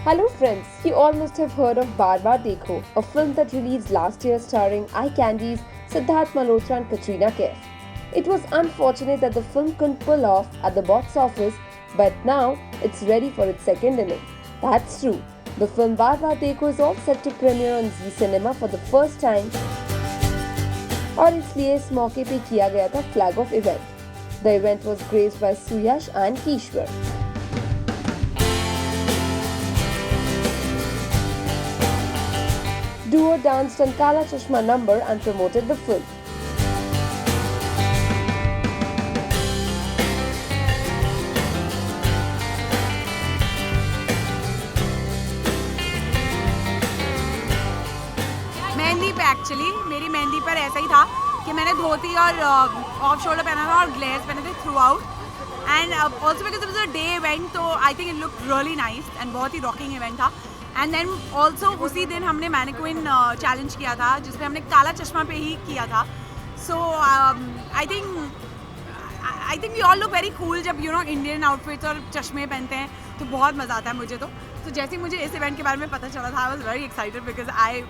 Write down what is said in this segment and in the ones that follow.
Hello friends, you all must have heard of Bar Bar Dekho, a film that released last year starring eye candies Siddharth Malhotra and Katrina Kaif. It was unfortunate that the film couldn't pull off at the box office, but now it's ready for its second inning. That's true. The film Bar Bar Dekho is all set to premiere on Zee Cinema for the first time और इसलिए इस मौके पे किया गया था flag of event. The event was graced by Suyash and Kishwar. Duo danced on Kala Chashma number and promoted the film. Mehndi पे actually मेरी मेहंदी पर ऐसा ही था कि मैंने धोती और ऑफ शोल्डर पहना था और ग्लेयर्स पहने थे throughout and also because it was a day event तो I think it look really nice and बहुत ही रॉकिंग इवेंट था. एंड देन ऑल्सो उसी दिन हमने मैनिक्विन चैलेंज किया था जिसमें हमने काला चश्मा पे ही किया था. So I think we all look very cool जब यू नो इंडियन आउटफिट्स और चश्मे पहनते हैं तो बहुत मज़ा आता है मुझे. तो जैसे ही मुझे इस इवेंट के बारे में पता चला था I was very excited because I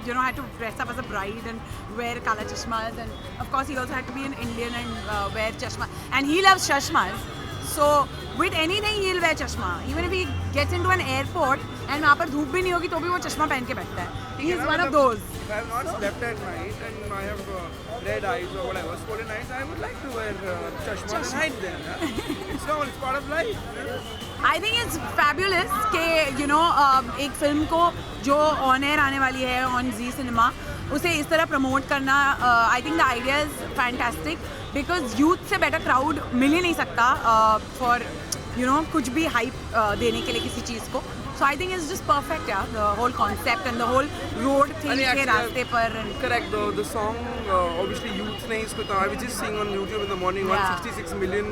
had to dress up as a bride and wear kala chashmas, and of course he also had to be an Indian and wear chashma, and he loves chashmas, so with anything he'll wear chashma even if he gets into an airport and वहाँ पर धूप भी नहीं होगी तो भी वो चश्मा पहन के बैठता है. He is one of those. If I have not slept at night and I have red eyes or whatever, swollen eyes, I would like to wear chashma and hide them. It's part of life. I think it's fabulous कि you know एक film को जो on air आने वाली है on ji cinema उसे इस तरह प्रमोट करना. I think the idea is fantastic because youth से बेटर क्राउड मिल ही नहीं सकता फॉर यू नो कुछ भी हाइप देने के लिए किसी चीज़ को. So I think it's just perfect यार the whole concept and the whole road thing के रास्ते पर. Correct. The song, obviously youth ने इसको I was just seeing on YouTube in the morning, 166 million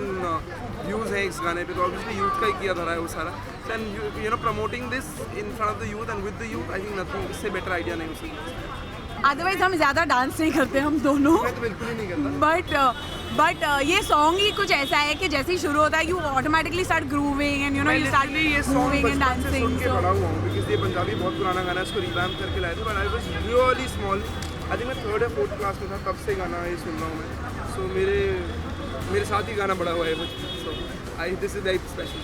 views है इस गाने पे, तो obviously youth का ही किया धरा है वो सारा. And you know promoting this in front of the youth and with the youth, I think nothing इससे better idea नहीं हो सकता. अदरवाइज हम ज़्यादा डांस नहीं करते हम दोनों. मैं तो बिल्कुल ही नहीं करता. बट ये सॉन्ग ही कुछ ऐसा है कि जैसे ही शुरू होता है you automatically start grooving and you know you start ये सॉन्ग मूविंग एंड बचपन से सुन डांसिंग. के बड़ा हुआ हूँ बिकॉज ये पंजाबी बहुत पुराना गाना है, इसको रिवैम्प करके लाए थे but I was really small. I think मैं 3rd या 4th क्लास में था तब से गाना ये सुन रहा हूँ मैं. सो मेरे साथ ही गाना बड़ा हुआ है. So I this is very special.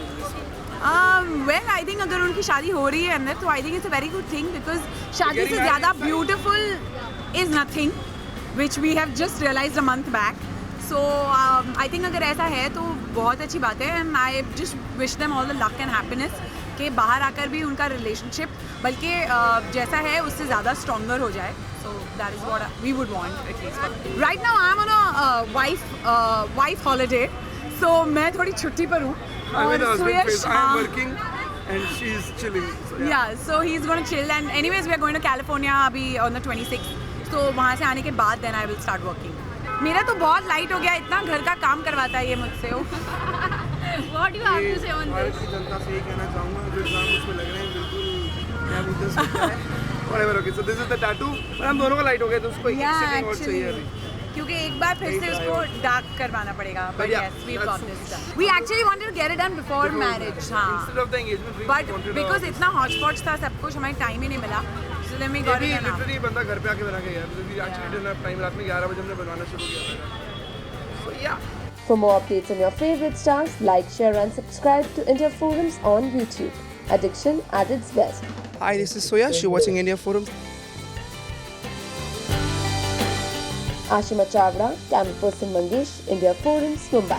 Well I think अगर उनकी शादी हो रही है अंदर तो I think it's a very good thing because शादी से ज़्यादा beautiful is nothing which we have just realised a month back. So I think अगर ऐसा है तो बहुत अच्छी बात है and I just wish them all the luck and happiness कि बाहर आकर भी उनका रिलेशनशिप बल्कि जैसा है उससे ज़्यादा स्ट्रॉन्गर हो जाए. So that is what we would want at least. Right now I am on a wife holiday so मैं थोड़ी छुट्टी पर हूँ. I'm in a husband phase. I am working and she's chilling. So, yeah, so he's going to chill and anyways we are going to California अभी on the 26th. So वहाँ से आने के बाद then I will start working. मेरा तो बहुत light हो गया, इतना घर का काम करवाता है ये मुझसे. What do you have to say on Bharat this? की जनता से ये कहना चाहूँगा जो एग्जाम उसमें लग रहे हैं बिल्कुल क्या मुद्दे सकता है. Whatever, okay. So this is the tattoo. पर हम दोनों का लाइट हो गया तो उसको एक Yeah, सेकंड और चाहिए actually. अभी. क्योंकि एक बार फिर से उसको डार्क करवाना पड़ेगा. But yeah, yes, we've that's- got this done. We actually wanted to get it done before marriage. हाँ. Instead of the engagement ring, But we wanted because a- इतना hodgepodge था सब कुछ हमें टाइम ही नहीं मिला. So then we ये got भी it done. लिटरली बंदा घर पे आके बना के गया. We actually didn't have time. रात में 11 बजे हमने बनवाना शुरू किया. So yeah. For more updates on your favorite stars, like, share and subscribe to India Forums on YouTube. Addiction at its best. Hi, this is Suyash. You're watching India Forum. Ashima Chavda, camera person Mangesh, India Forums, Mumbai.